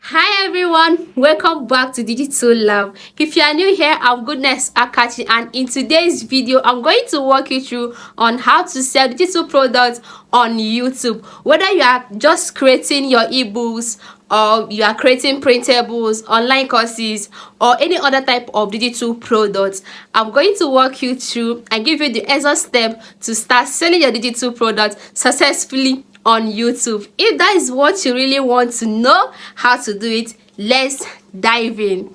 Hi everyone, welcome back to Digital Love. If you are new here, I'm Goodness Akachi, and in today's video I'm going to walk you through on how to sell digital products on YouTube. Whether you are just creating your ebooks or you are creating printables, online courses, or any other type of digital products, I'm going to walk you through and give you the exact step to start selling your digital products successfully on YouTube. If that is what you really want to know how to do it, let's dive in.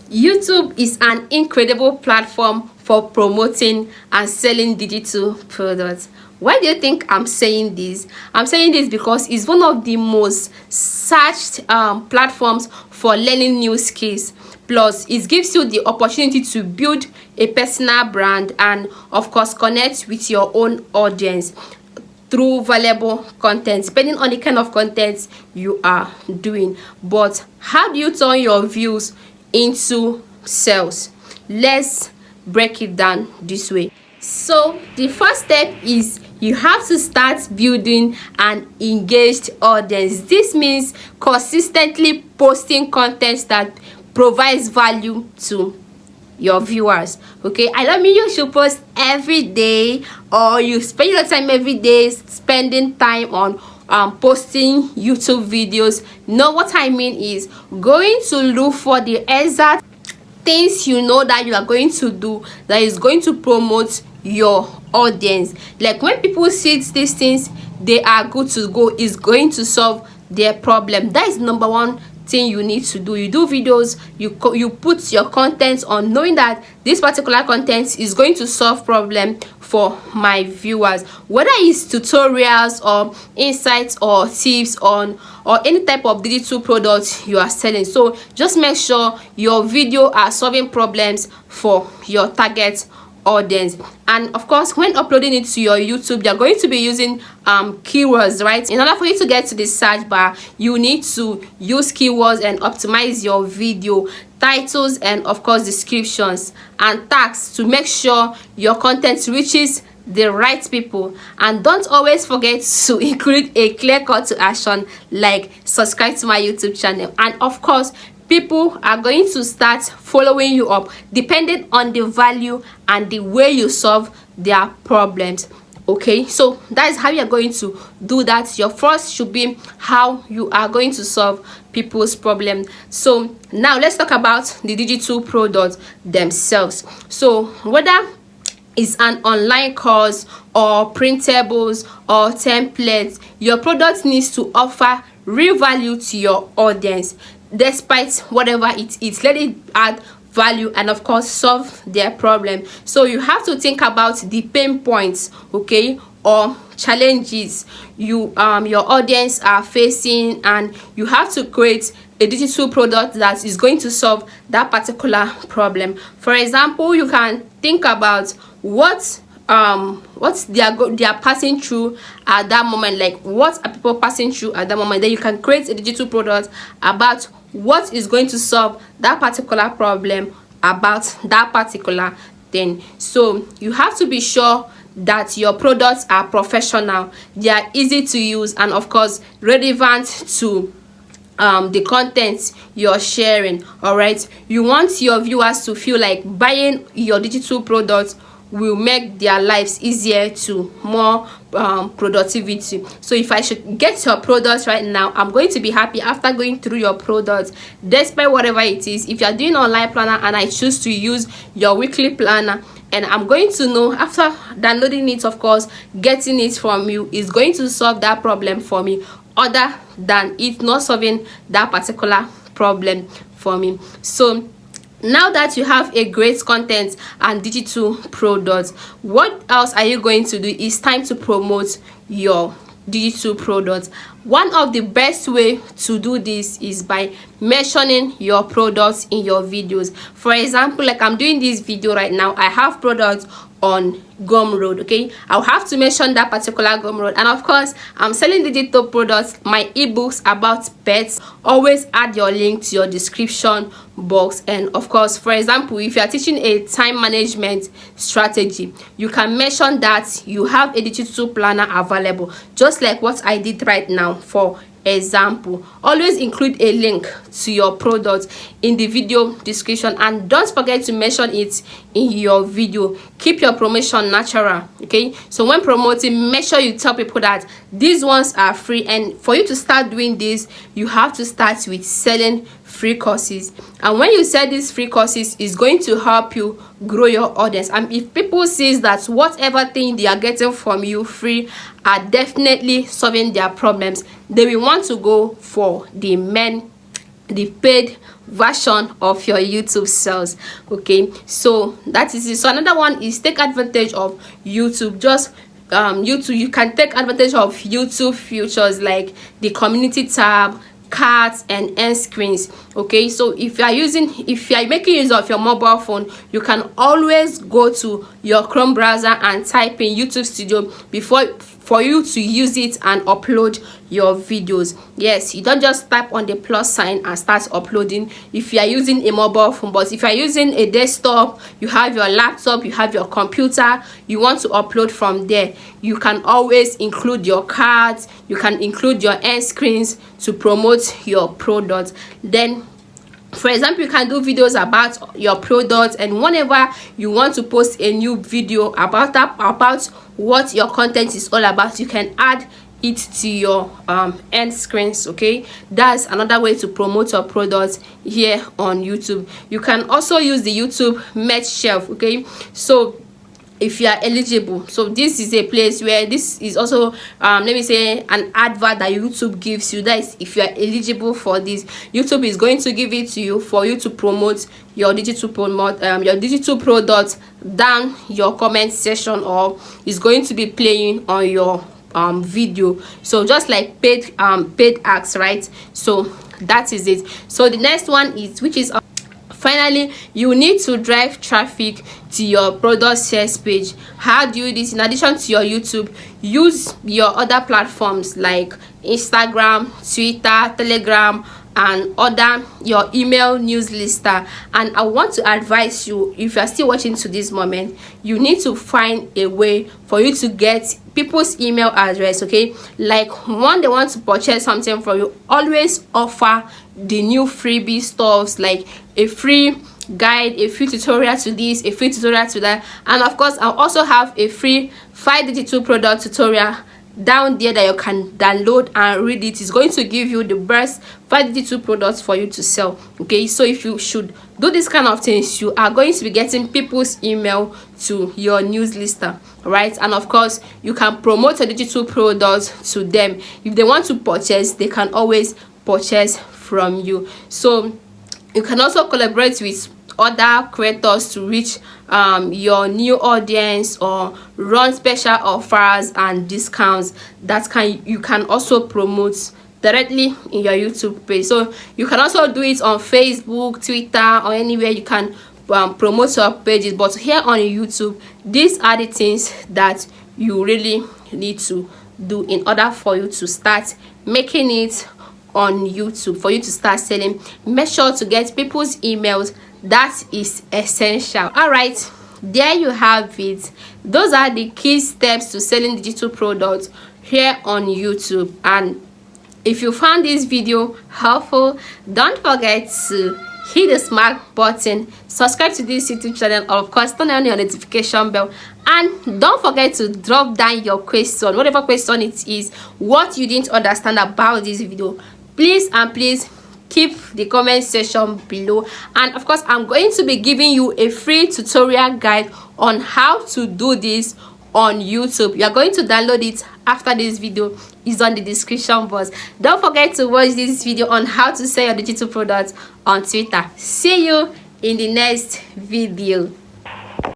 YouTube is an incredible platform for promoting and selling digital products. Why do you think I'm saying this? I'm saying this because it's one of the most searched platforms for learning new skills. Plus, it gives you the opportunity to build a personal brand and, of course, connect with your own audience through valuable content, depending on the kind of content you are doing. But how do you turn your views into sales? Let's break it down this way. So the first step is you have to start building an engaged audience. This means consistently posting content that provides value to your viewers. Okay, I don't mean you should post every day or you spend your time every day spending time on posting YouTube videos. No, what I mean is going to look for the exact things you know that you are going to do that is going to promote your audience. Like when people see these things, they are good to go, is going to solve their problem. That is number one thing you need to do. You do videos, you put your content on knowing that this particular content is going to solve problem for my viewers, whether it's tutorials or insights or tips on or any type of digital product you are selling. So just make sure your video are solving problems for your target audience. And of course, when uploading it to your YouTube, you're going to be using keywords, right? In order for you to get to the search bar, you need to use keywords and optimize your video titles and of course descriptions and tags to make sure your content reaches the right people. And don't always forget to include a clear call to action like subscribe to my YouTube channel. And of course, people are going to start following you up depending on the value and the way you solve their problems. Okay, so that is how you are going to do that. Your first should be how you are going to solve people's problem. So now let's talk about the digital products themselves. So whether it's an online course or printables or templates, your product needs to offer real value to your audience despite whatever it is. Let it add value and of course solve their problem. So you have to think about the pain points, okay, or challenges your audience are facing, and you have to create a digital product that is going to solve that particular problem. For example, you can think about what they are passing through at that moment. Like, what are people passing through at that moment? Then you can create a digital product about what is going to solve that particular problem about that particular thing. So you have to be sure that your products are professional, they are easy to use, and of course relevant to the content you're sharing. All right, you want your viewers to feel like buying your digital products will make their lives easier to more productivity. So if I should get your products right now, I'm going to be happy after going through your products despite whatever it is. If you're doing online planner and I choose to use your weekly planner, and I'm going to know after downloading it, of course getting it from you is going to solve that problem for me, other than it not solving that particular problem for me. So now that you have a great content and digital products, what else are you going to do? It's time to promote your digital products. One of the best way to do this is by mentioning your products in your videos. For example, like I'm doing this video right now, I have products on Gumroad. Okay, I'll have to mention that particular Gumroad. And of course, I'm selling digital products, my ebooks about pets. Always add your link to your description box. And of course, for example, if you are teaching a time management strategy, you can mention that you have a digital planner available, just like what I did right now for example. Always include a link to your product in the video description, and don't forget to mention it in your video. Keep your promotion natural. Okay, so when promoting, make sure you tell people that these ones are free, and for you to start doing this, you have to start with selling free courses. And when you sell these free courses, is going to help you grow your audience. And if people sees that whatever thing they are getting from you free are definitely solving their problems, they will want to go for the paid version of your YouTube sales. Okay, so that is it. So another one is take advantage of YouTube. Just YouTube, you can take advantage of YouTube features like the community tab, cards, and end screens. Okay, so if you are making use of your mobile phone, you can always go to your Chrome browser and type in YouTube Studio for you to use it and upload your videos. Yes, you don't just tap on the plus sign and start uploading if you are using a mobile phone. But if you are using a desktop, you have your laptop, you have your computer, you want to upload from there, you can always include your cards, you can include your end screens to promote your product. Then for example, you can do videos about your product, and whenever you want to post a new video about what your content is all about, you can add it to your end screens. Okay, that's another way to promote your product here on YouTube. You can also use the YouTube merch shelf. Okay, so if you are eligible, so this is a place where this is also let me say an advert that YouTube gives you. That is, if you are eligible for this, YouTube is going to give it to you for you to promote your digital product down your comment section, or is going to be playing on your video. So just like paid ads, right? So that is it. So the next one is, which is finally, you need to drive traffic to your product sales page. How do you do this? In addition to your YouTube, use your other platforms like Instagram, Twitter, Telegram, and other, your email newsletter. And I want to advise you, if you are still watching to this moment, you need to find a way for you to get people's email address. Okay, like when they want to purchase something from you, always offer the new freebie stuffs, like a free guide, a free tutorial to this, a free tutorial to that. And of course, I'll also have a free 5 digital product tutorial down there that you can download and read it. Is going to give you the best 5 digital products for you to sell. Okay, so if you should do this kind of things, you are going to be getting people's email to your newsletter, right? And of course, you can promote a digital product to them. If they want to purchase, they can always purchase from you. So you can also collaborate with other creators to reach your new audience, or run special offers and discounts that you can also promote directly in your YouTube page. So you can also do it on Facebook, Twitter, or anywhere you can promote your pages. But here on YouTube, these are the things that you really need to do in order for you to start making it on YouTube, for you to start selling. Make sure to get people's emails. That is essential. All right, there you have it. Those are the key steps to selling digital products here on YouTube. And if you found this video helpful, don't forget to hit the smart button, subscribe to this YouTube channel, or of course turn on your notification bell. And don't forget to drop down your question, whatever question it is, what you didn't understand about this video. Please keep the comment section below. And of course, I'm going to be giving you a free tutorial guide on how to do this on YouTube. You are going to download it after this video. Is on the description box. Don't forget to watch this video on how to sell your digital products on Twitter. See you in the next video.